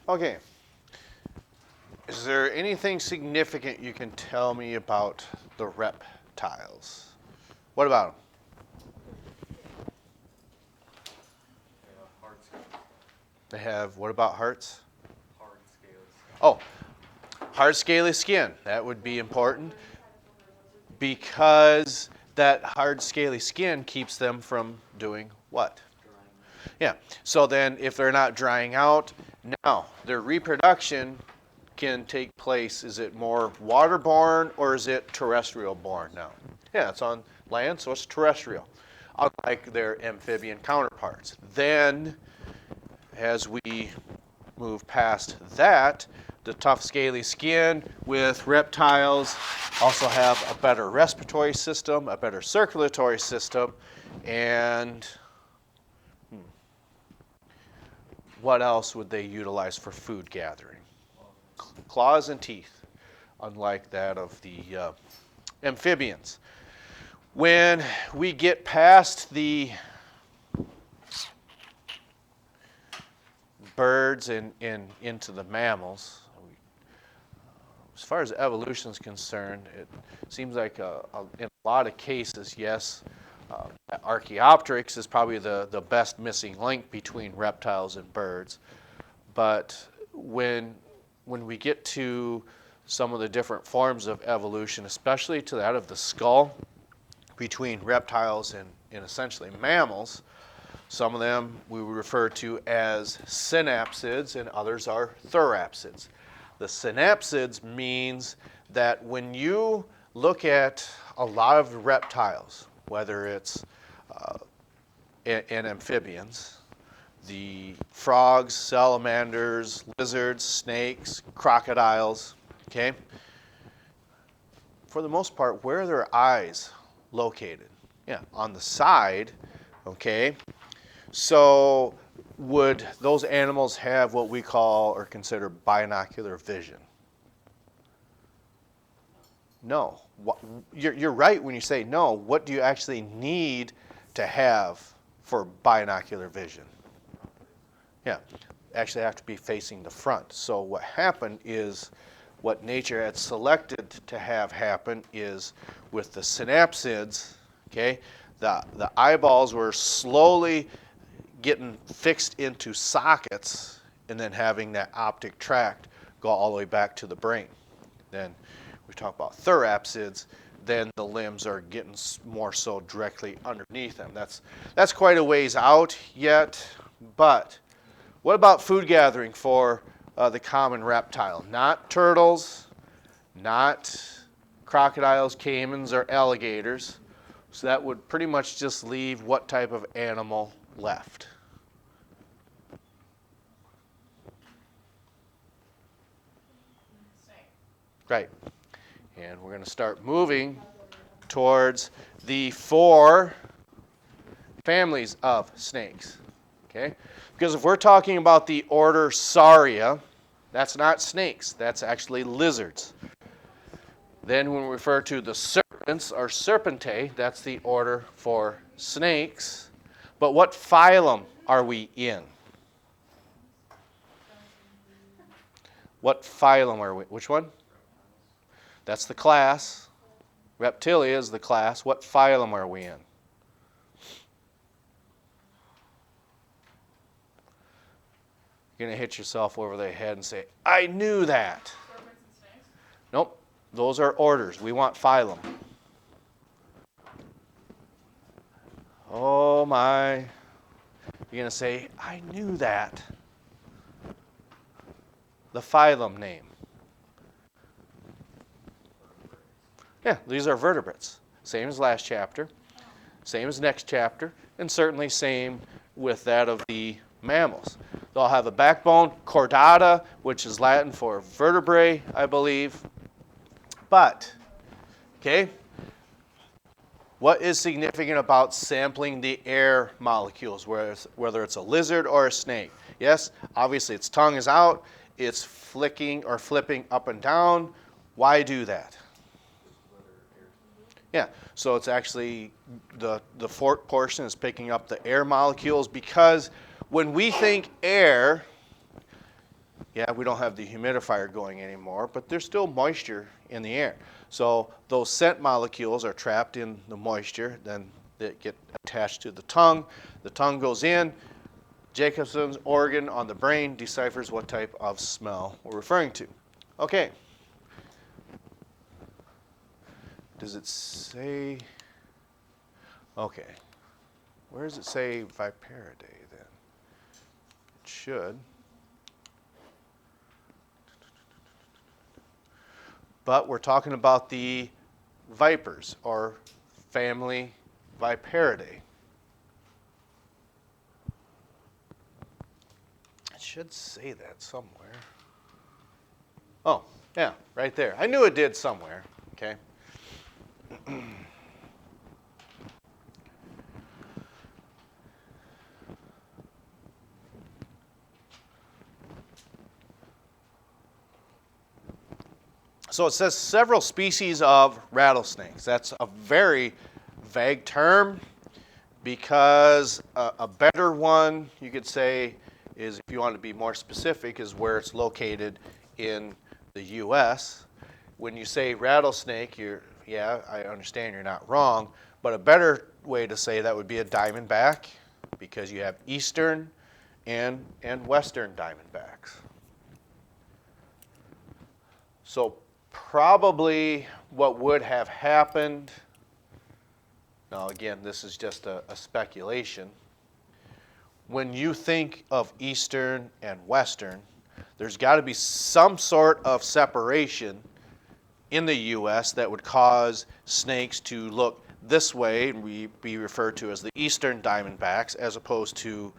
Okay. Is there anything significant you can tell me about the reptiles? What about them? Hard scales. They have, what about hearts? Hard scales. Oh, hard scaly skin. That would be important because that hard scaly skin keeps them from doing what? Yeah. So then if they're not drying out, now their reproduction can take place. Is it more waterborne or is it terrestrial born now? Yeah, it's on land, so it's terrestrial, unlike their amphibian counterparts. Then, as we move past that, the tough scaly skin with reptiles also have a better respiratory system, a better circulatory system, and what else would they utilize for food gathering? Claws and teeth, unlike that of the amphibians. When we get past the birds and into the mammals, as far as evolution is concerned, it seems like in a lot of cases, yes, Archaeopteryx is probably the best missing link between reptiles and birds. But when we get to some of the different forms of evolution, especially to that of the skull, between reptiles and essentially mammals, some of them we would refer to as synapsids and others are therapsids. The synapsids means that when you look at a lot of reptiles, whether it's in amphibians, the frogs, salamanders, lizards, snakes, crocodiles, okay? For the most part, where are their eyes located? Yeah, on the side, okay? So would those animals have what we call or consider binocular vision? No. You're right when you say no. What do you actually need to have for binocular vision? Yeah, actually have to be facing the front. So what happened is, what nature had selected to have happen is with the synapsids, okay, the eyeballs were slowly getting fixed into sockets and then having that optic tract go all the way back to the brain. Then we talk about therapsids, then the limbs are getting more so directly underneath them. That's quite a ways out yet, but what about food gathering for the common reptile? Not turtles, not crocodiles, caimans, or alligators. So that would pretty much just leave what type of animal left? Snake. Right. And we're going to start moving towards the 4 families of snakes. Okay? Because if we're talking about the order Sauria, that's not snakes, that's actually lizards. Then when we refer to the serpents or Serpentae, that's the order for snakes. But what phylum are we in? What phylum are we? Which one? That's the class. Reptilia is the class. What phylum are we in? You're going to hit yourself over the head and say, I knew that. Serpents and snakes? Nope. Those are orders. We want phylum. Oh my. You're going to say, I knew that. The phylum name. Yeah, these are vertebrates. Same as last chapter, same as next chapter, and certainly same with that of the mammals. They'll have a backbone, chordata, which is Latin for vertebrae, I believe. But, okay, what is significant about sampling the air molecules, whether it's a lizard or a snake? Yes, obviously its tongue is out, it's flicking or flipping up and down. Why do that? Yeah, so it's actually the fork portion is picking up the air molecules, because when we think air, Yeah, we don't have the humidifier going anymore, but there's still moisture in the air. So those scent molecules are trapped in the moisture, then they get attached to the tongue. The tongue goes in. Jacobson's organ on the brain deciphers what type of smell we're referring to. Okay. Does it say? Okay. Where does it say Viperidae then? It should. But we're talking about the vipers, or family Viperidae. It should say that somewhere. Oh, yeah, right there. I knew it did somewhere. Okay. So it says several species of rattlesnakes. That's a very vague term, because a better one, you could say, is, if you want to be more specific, is where it's located in the U.S. When you say rattlesnake, yeah, I understand you're not wrong, but a better way to say that would be a diamondback, because you have eastern and western diamondbacks. So probably what would have happened, now again, this is just a speculation. When you think of eastern and western, there's got to be some sort of separation in the U.S. that would cause snakes to look this way, and be referred to as the eastern diamondbacks, as opposed to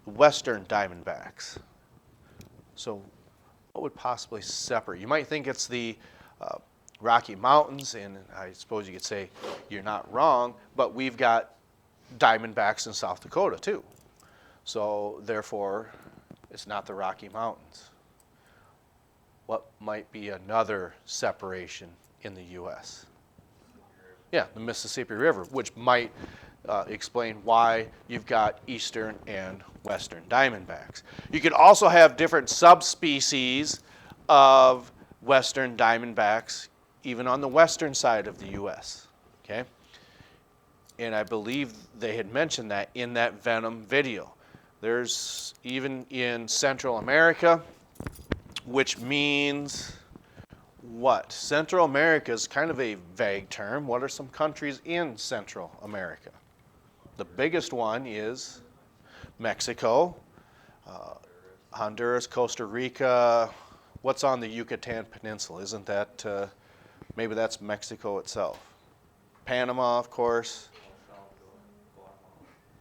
western diamondbacks. So what would possibly separate? You might think it's the Rocky Mountains, and I suppose you could say you're not wrong, but we've got diamondbacks in South Dakota too. So therefore, it's not the Rocky Mountains. What might be another separation in the U.S.? Yeah, the Mississippi River, which might explain why you've got eastern and western diamondbacks. You could also have different subspecies of western diamondbacks, even on the western side of the U.S. Okay, and I believe they had mentioned that in that venom video. There's even in Central America, which means what? Central America is kind of a vague term. What are some countries in Central America? The biggest one is Mexico, Honduras, Costa Rica. What's on the Yucatan Peninsula? Isn't that, maybe that's Mexico itself. Panama, of course.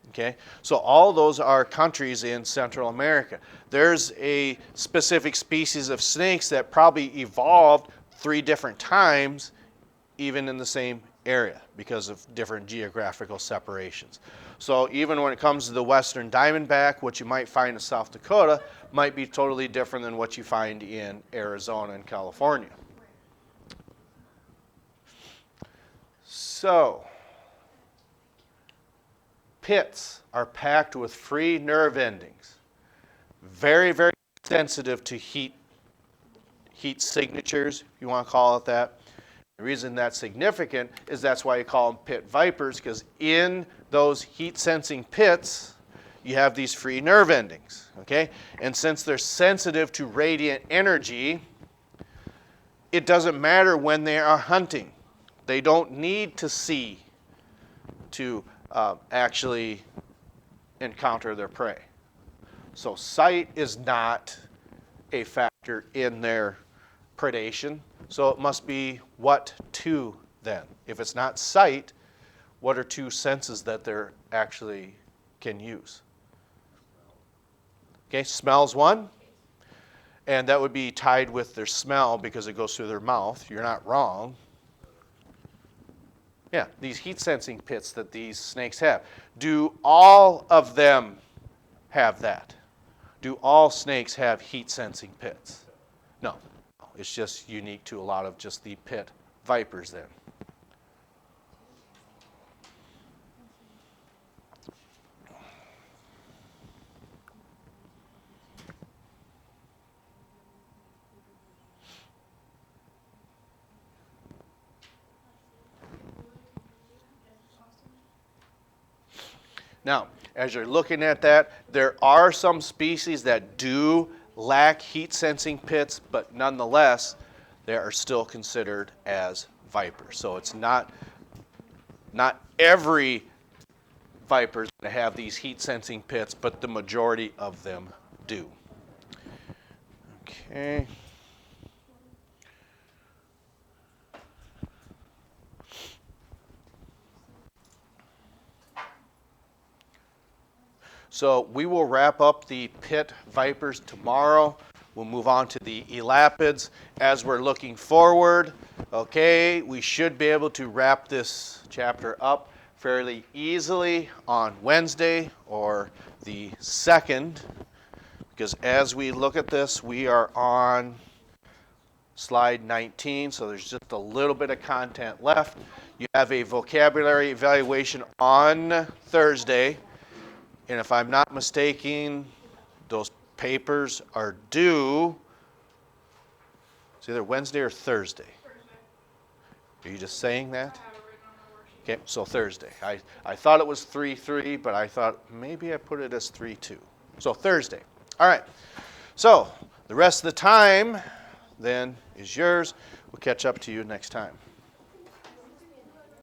Okay, so all those are countries in Central America. There's a specific species of snakes that probably evolved 3 different times, even in the same area, because of different geographical separations. So even when it comes to the western diamondback, what you might find in South Dakota might be totally different than what you find in Arizona and California. So pits are packed with free nerve endings. Very, very sensitive to heat signatures, if you want to call it that. The reason that's significant is that's why you call them pit vipers, because in those heat-sensing pits, you have these free nerve endings, okay? And since they're sensitive to radiant energy, it doesn't matter when they are hunting. They don't need to see to actually encounter their prey. So sight is not a factor in their predation. So it must be what 2 then? If it's not sight, what are 2 senses that they're actually can use? Okay, smell's 1. And that would be tied with their smell because it goes through their mouth. You're not wrong. Yeah, these heat sensing pits that these snakes have. Do all of them have that? Do all snakes have heat sensing pits? No. It's just unique to a lot of just the pit vipers then. Now, as you're looking at that, there are some species that do lack heat sensing pits, but nonetheless, they are still considered as vipers. So it's not every viper is going to have these heat sensing pits, but the majority of them do. Okay. So we will wrap up the pit vipers tomorrow. We'll move on to the elapids. As we're looking forward, okay, we should be able to wrap this chapter up fairly easily on Wednesday or the 2nd, because as we look at this, we are on slide 19, so there's just a little bit of content left. You have a vocabulary evaluation on Thursday. And if I'm not mistaken, those papers are due, it's either Wednesday or Thursday. Thursday. Are you just saying that? I have it written on my worksheet. Okay, so Thursday. I thought it was 3-3, but I thought maybe I put it as 3-2. So Thursday. All right. So the rest of the time then is yours. We'll catch up to you next time.